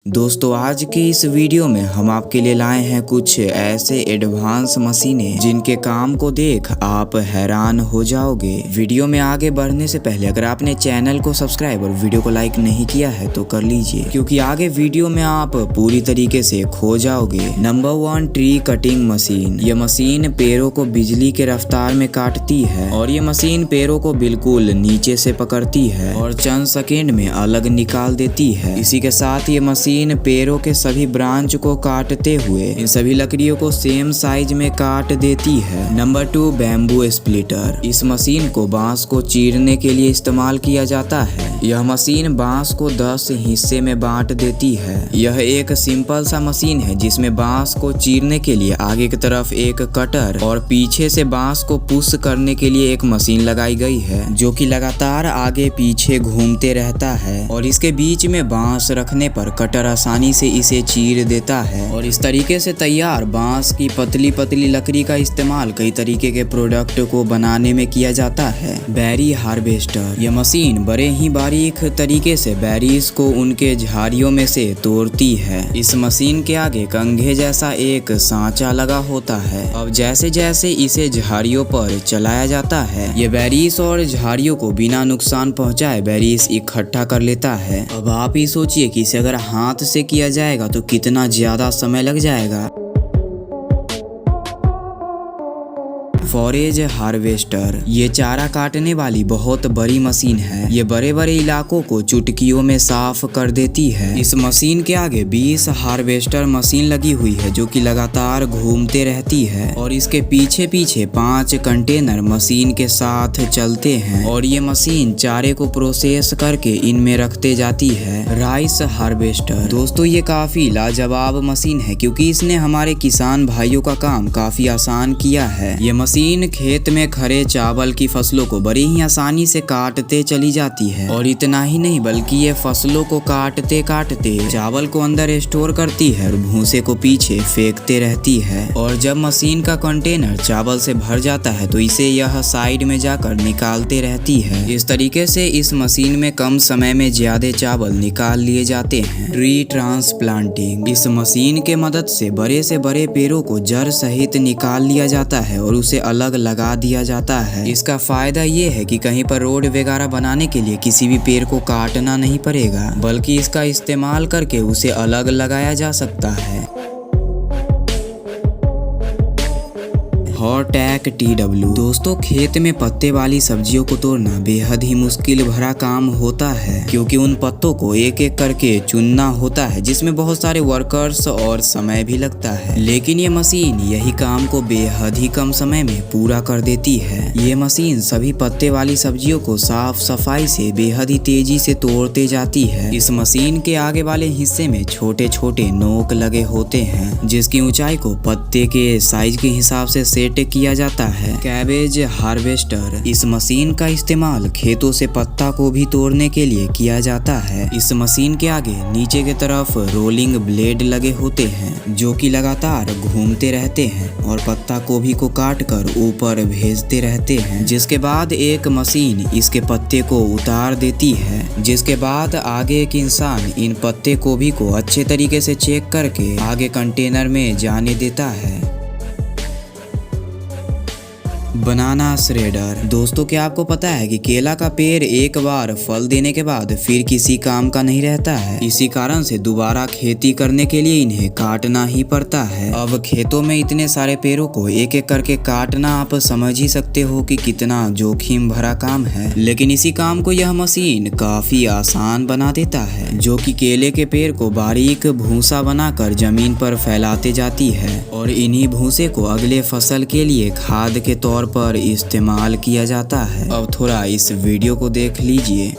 दोस्तों आज के इस वीडियो में हम आपके लिए लाए हैं कुछ ऐसे एडवांस मशीनें जिनके काम को देख आप हैरान हो जाओगे। वीडियो में आगे बढ़ने से पहले अगर आपने चैनल को सब्सक्राइब और वीडियो को लाइक नहीं किया है तो कर लीजिए, क्योंकि आगे वीडियो में आप पूरी तरीके से खो जाओगे। Number 1, tree cutting machine. ये मशीन पेड़ों को बिजली के रफ्तार में काटती है और ये मशीन पेड़ों को बिल्कुल नीचे से पकड़ती है और चंद सेकेंड में अलग निकाल देती है। इसी के साथ ये मशीन पेड़ों के सभी ब्रांच को काटते हुए इन सभी लकड़ियों को सेम साइज में काट देती है। Number 2, bamboo splitter. इस मशीन को बांस को चीरने के लिए इस्तेमाल किया जाता है। यह मशीन बांस को 10 हिस्से में बांट देती है। यह एक सिंपल सा मशीन है जिसमें बांस को चीरने के लिए आगे की तरफ एक कटर और पीछे से बांस को पुश करने के लिए एक मशीन लगाई गई है, जो कि लगातार आगे पीछे घूमते रहता है और इसके बीच में बांस रखने पर कटर आसानी से इसे चीर देता है। और इस तरीके से तैयार बांस की पतली पतली लकड़ी का इस्तेमाल कई तरीके के प्रोडक्ट को बनाने में किया जाता है। Berry harvester. यह मशीन बड़े ही बारीक तरीके से बेरीज को उनके झाड़ियों में से तोड़ती है। इस मशीन के आगे कंघे जैसा एक सांचा लगा होता है। अब जैसे जैसे इसे झाड़ियों पर चलाया जाता है, ये बेरीज और झाड़ियों को बिना नुकसान पहुंचाए बेरीज इकट्ठा कर लेता है। अब आप ही सोचिए कि इसे अगर हाथ से किया जाएगा तो कितना ज्यादा समय लग जाएगा। Forage harvester. ये चारा काटने वाली बहुत बड़ी मशीन है। ये बड़े बड़े इलाकों को चुटकियों में साफ कर देती है। इस मशीन के आगे 20 हार्वेस्टर मशीन लगी हुई है जो कि लगातार घूमते रहती है और इसके पीछे पीछे 5 कंटेनर मशीन के साथ चलते हैं और ये मशीन चारे को प्रोसेस करके इनमें रखते जाती है। Rice harvester. दोस्तों ये काफी लाजवाब मशीन है क्योंकि इसने हमारे किसान भाइयों का काम काफी आसान किया है। ये मशीन खेत में खड़े चावल की फसलों को बड़ी ही आसानी से काटते चली जाती है और इतना ही नहीं बल्कि ये फसलों को काटते काटते चावल को अंदर स्टोर करती है और भूसे को पीछे फेंकते रहती है। और जब मशीन का कंटेनर चावल से भर जाता है तो इसे यह साइड में जाकर निकालते रहती है। इस तरीके से इस मशीन में कम समय में ज्यादा चावल निकाल लिए जाते हैं। Tree transplanting. इस मशीन के मदद से बड़े पेड़ों को जड़ सहित निकाल लिया जाता है और उसे अलग लगा दिया जाता है। इसका फायदा ये है कि कहीं पर रोड वगैरह बनाने के लिए किसी भी पेड़ को काटना नहीं पड़ेगा, बल्कि इसका इस्तेमाल करके उसे अलग लगाया जा सकता है। हॉटैक TW। दोस्तों खेत में पत्ते वाली सब्जियों को तोड़ना बेहद ही मुश्किल भरा काम होता है क्योंकि उन पत्तों को एक एक करके चुनना होता है, जिसमें बहुत सारे वर्कर्स और समय भी लगता है। लेकिन ये मशीन यही काम को बेहद ही कम समय में पूरा कर देती है। ये मशीन सभी पत्ते वाली सब्जियों को साफ सफाई से बेहद ही तेजी से तोड़ते जाती है। इस मशीन के आगे वाले हिस्से में छोटे छोटे नोक लगे होते हैं जिसकी ऊंचाई को पत्ते के साइज के हिसाब से सेट किया जाता है। Cabbage harvester. इस मशीन का इस्तेमाल खेतों से पत्ता को भी तोड़ने के लिए किया जाता है। इस मशीन के आगे नीचे की तरफ रोलिंग ब्लेड लगे होते हैं जो कि लगातार घूमते रहते हैं और पत्ता गोभी को काट कर ऊपर भेजते रहते हैं, जिसके बाद एक मशीन इसके पत्ते को उतार देती है, जिसके बाद आगे एक इंसान इन पत्ते गोभी को अच्छे तरीके से चेक करके आगे कंटेनर में जाने देता है। बनाना श्रेडर। दोस्तों क्या आपको पता है कि केला का पेड़ एक बार फल देने के बाद फिर किसी काम का नहीं रहता है। इसी कारण से दोबारा खेती करने के लिए इन्हें काटना ही पड़ता है। अब खेतों में इतने सारे पेड़ों को एक एक करके काटना आप समझ ही सकते हो कि कितना जोखिम भरा काम है, लेकिन इसी काम को यह मशीन काफी आसान बना देता है, जो कि केले के पेड़ को बारीक भूसा बनाकर जमीन पर फैलाते जाती है और इन्हीं भूसे को अगले फसल के लिए खाद के तौर पर इस्तेमाल किया जाता है। अब थोड़ा इस वीडियो को देख लीजिए।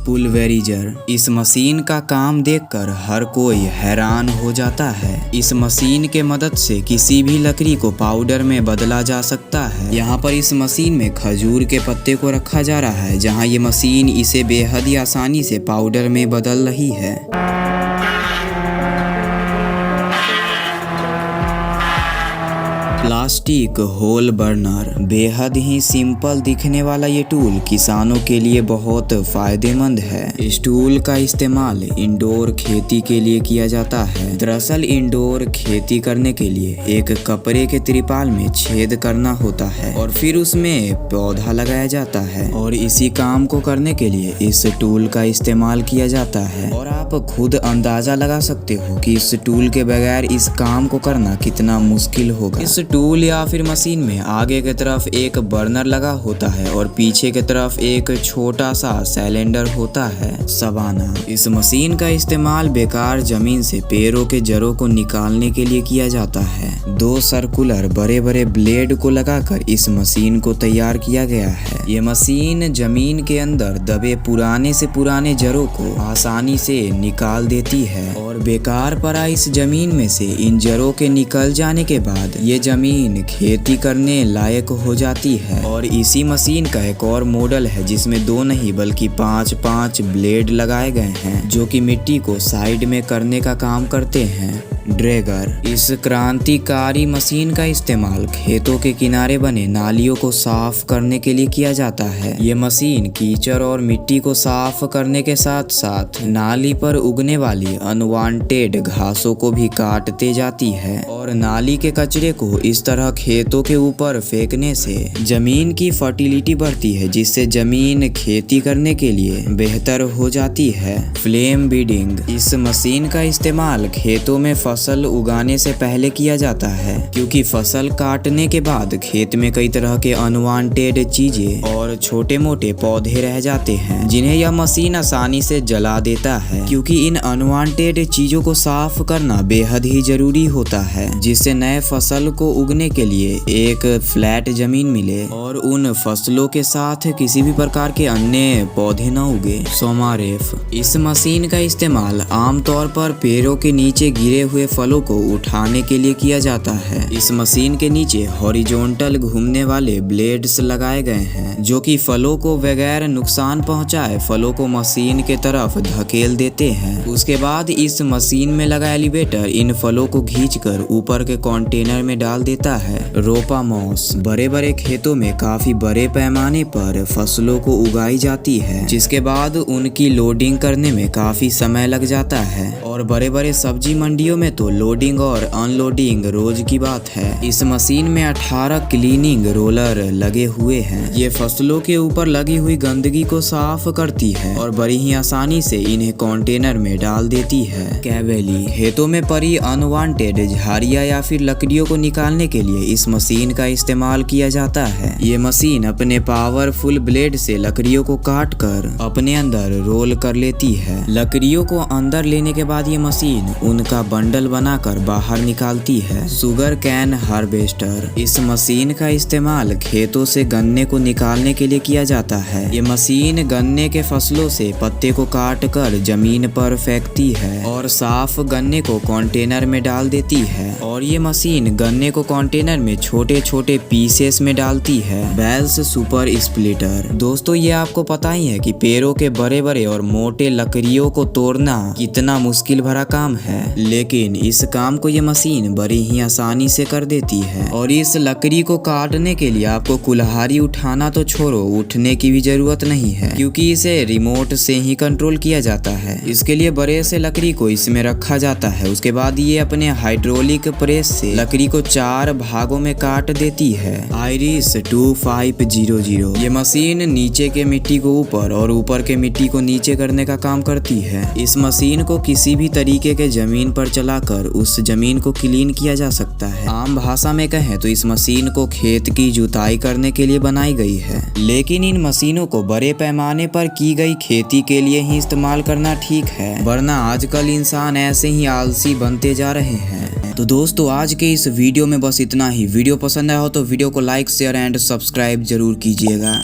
पुलवेरिजर। इस मशीन का काम देखकर हर कोई हैरान हो जाता है। इस मशीन के मदद से किसी भी लकड़ी को पाउडर में बदला जा सकता है। यहाँ पर इस मशीन में खजूर के पत्ते को रखा जा रहा है, जहाँ ये मशीन इसे बेहद ही आसानी से पाउडर में बदल रही है। प्लास्टिक होल बर्नर बेहद ही सिंपल दिखने वाला ये टूल किसानों के लिए बहुत फायदेमंद है। इस टूल का इस्तेमाल इंडोर खेती के लिए किया जाता है। दरअसल इंडोर खेती करने के लिए एक कपड़े के त्रिपाल में छेद करना होता है और फिर उसमें पौधा लगाया जाता है और इसी काम को करने के लिए इस टूल का इस्तेमाल किया जाता है। और आप खुद अंदाजा लगा सकते हो कि इस टूल के बगैर इस काम को करना कितना मुश्किल होगा। इस टूल या फिर मशीन में आगे की तरफ एक बर्नर लगा होता है और पीछे की तरफ एक छोटा सा सिलेंडर होता है सवाना। इस मशीन का इस्तेमाल बेकार जमीन से पेड़ों के जड़ों को निकालने के लिए किया जाता है। 2 सर्कुलर बड़े बड़े ब्लेड को लगाकर इस मशीन को तैयार किया गया है। ये मशीन जमीन के अंदर दबे पुराने से पुराने जड़ों को आसानी से निकाल देती है और बेकार पड़ा इस जमीन में से इन जड़ों के निकल जाने के बाद ये जमीन खेती करने लायक हो जाती है। और इसी मशीन का एक और मॉडल है जिसमें 2 नहीं बल्कि 5 ब्लेड लगाए गए हैं जो कि मिट्टी को साइड में करने का काम करते हैं। ड्रैगर इस क्रांतिकारी मशीन का इस्तेमाल खेतों के किनारे बने नालियों को साफ करने के लिए किया जाता है। ये मशीन कीचड़ और मिट्टी को साफ करने के साथ साथ नाली पर उगने वाली अनवांटेड घासों को भी काटते जाती है और नाली के कचरे को इस तरह खेतों के ऊपर फेंकने से जमीन की फर्टिलिटी बढ़ती है जिससे जमीन खेती करने के लिए बेहतर हो जाती है। फ्लेम बीडिंग इस मशीन का इस्तेमाल खेतों में फसल उगाने से पहले किया जाता है क्योंकि फसल काटने के बाद खेत में कई तरह के अनवांटेड चीजें और छोटे मोटे पौधे रह जाते हैं जिन्हें यह मशीन आसानी से जला देता है। क्योंकि इन अनवांटेड चीजों को साफ करना बेहद ही जरूरी होता है जिससे नए फसल को उगने के लिए एक फ्लैट जमीन मिले और उन फसलों के साथ किसी भी प्रकार के अन्य पौधे न उगे। सोमारेफ इस मशीन का इस्तेमाल आमतौर पर पेड़ों के नीचे गिरे हुए फलों को उठाने के लिए किया जाता है। इस मशीन के नीचे हॉरिजॉन्टल घूमने वाले ब्लेड्स लगाए गए हैं जो कि फलों को बगैर नुकसान पहुंचाए फलों को मशीन के तरफ धकेल देते हैं। उसके बाद इस मशीन में लगा एलिवेटर इन फलों को खींचकर ऊपर के कंटेनर में डाल देता है। रोपा मॉस बड़े बड़े खेतों में काफी बड़े पैमाने पर फसलों को उगाई जाती है जिसके बाद उनकी लोडिंग करने में काफी समय लग जाता है और बड़े बड़े सब्जी मंडियों में तो लोडिंग और अनलोडिंग रोज की बात है। इस मशीन में 18 क्लीनिंग रोलर लगे हुए हैं। ये फसलों के ऊपर लगी हुई गंदगी को साफ करती है और बड़ी ही आसानी से इन्हें कंटेनर में डाल देती है। कैवेली खेतों में पड़ी अनवांटेड झाड़ियां या फिर लकड़ियों को निकालने के लिए इस मशीन का इस्तेमाल किया जाता है। ये मशीन अपने पावरफुल ब्लेड से लकड़ियों को काट कर अपने अंदर रोल कर लेती है। लकड़ियों को अंदर लेने के बाद ये मशीन उनका बंडल बनाकर बाहर निकालती है। शुगर कैन हार्वेस्टर इस मशीन का इस्तेमाल खेतों से गन्ने को निकालने के लिए किया जाता है। ये मशीन गन्ने के फसलों से पत्ते को काट कर जमीन पर फेंकती है और साफ गन्ने को कंटेनर में डाल देती है और ये मशीन गन्ने को कंटेनर में छोटे छोटे पीसेस में डालती है। बेल्स सुपर स्प्लिटर दोस्तों ये आपको पता ही है कि पेड़ों के बड़े बड़े और मोटे लकड़ियों को तोड़ना कितना मुश्किल भरा काम है, लेकिन इस काम को ये मशीन बड़ी ही आसानी से कर देती है। और इस लकड़ी को काटने के लिए आपको कुल्हाड़ी उठाना तो छोड़ो, उठने की भी जरूरत नहीं है क्योंकि इसे रिमोट से ही कंट्रोल किया जाता है। इसके लिए बड़े से लकड़ी को इसमें रखा जाता है। उसके बाद ये अपने हाइड्रोलिक प्रेस से लकड़ी को 4 भागों में काट देती है। आयरिस 2500 ये मशीन नीचे के मिट्टी को ऊपर और ऊपर के मिट्टी को नीचे करने का काम करती है। इस मशीन को किसी भी तरीके के जमीन पर चलाकर उस जमीन को क्लीन किया जा सकता है। आम भाषा में कहें तो इस मशीन को खेत की जुताई करने के लिए बनाई गई है, लेकिन इन मशीनों को बड़े पैमाने पर की गई खेती के लिए ही इस्तेमाल करना ठीक है, वरना आजकल इंसान ऐसे ही आलसी बनते जा रहे हैं। तो दोस्तों आज के इस वीडियो में बस इतना ही। वीडियो पसंद आया हो तो वीडियो को लाइक शेयर एंड सब्सक्राइब जरूर कीजिएगा।